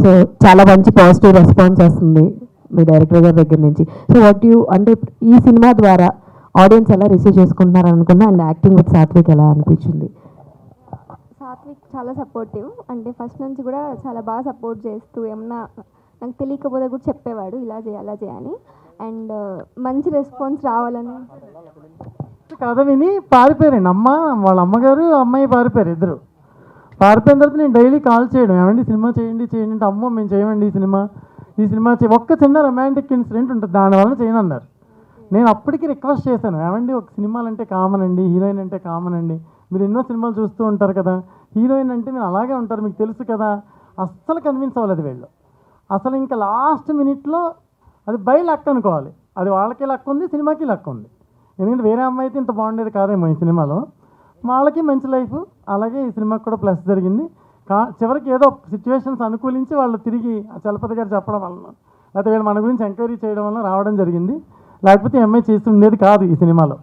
So చాలా మంచి positive response వస్తుంది మీ డైరెక్టర్ గారి దగ్గర నుంచి. సో వాట్ యూ అంటే ఈ సినిమా ద్వారా ఆడియన్స్ ఎలా రిసీవ్ చేసుకుంటున్నారు అనుకున్నా, అండ్ యాక్టింగ్ విత్ సాత్విక్ ఎలా అనిపించింది? సాత్విక్ చాలా సపోర్టివ్, అంటే ఫస్ట్ నుంచి కూడా చాలా బాగా సపోర్ట్ చేస్తూ ఏమన్నా నాకు తెలియకపోతే కూడా చెప్పేవాడు ఇలా చేయాలి అలా చేయని. అండ్ మంచి రెస్పాన్స్ రావాలని కథ విని పారిపోయారండి. వాళ్ళ అమ్మగారు అమ్మాయి పారిపోయారు, ఇద్దరు పారిపోయిన తర్వాత నేను డైలీ కాల్ చేయడం, ఏమండి సినిమా చేయండి చేయండి అంటే, అమ్మో మేము చేయమండి ఈ సినిమా ఒక్క చిన్న రొమాంటిక్ ఇన్సిడెంట్ ఉంటుంది దానివల్ల చేయను అన్నారు. నేను అప్పటికి రిక్వెస్ట్ చేశాను, ఏమండి ఒక సినిమాలు అంటే కామన్ అండి, హీరోయిన్ అంటే కామన్ అండి, మీరు ఎన్నో సినిమాలు చూస్తూ ఉంటారు కదా, హీరోయిన్ అంటే నేను అలాగే ఉంటారు మీకు తెలుసు కదా. అస్సలు కన్విన్స్ అవ్వలేదు వీళ్ళు. అసలు ఇంకా లాస్ట్ మినిట్లో అది బై లక్ అనుకోవాలి, అది వాళ్ళకి లక్ ఉంది, సినిమాకి లక్ ఉంది. ఎందుకంటే వేరే అమ్మాయి అయితే ఇంత బాగుండేది కాదేమో ఈ సినిమాలో. వాళ్ళకి మంచి లైఫ్, అలాగే ఈ సినిమాకి కూడా ప్లస్ జరిగింది. చివరికి ఏదో సిచ్యువేషన్స్ అనుకూలించి వాళ్ళు తిరిగి చలపతి గారు చెప్పడం వలన, లేకపోతే వీళ్ళు మన గురించి ఎంక్వైరీ చేయడం వల్ల రావడం జరిగింది. లేకపోతే ఎంఐ చేసి ఉండేది కాదు ఈ సినిమాలో.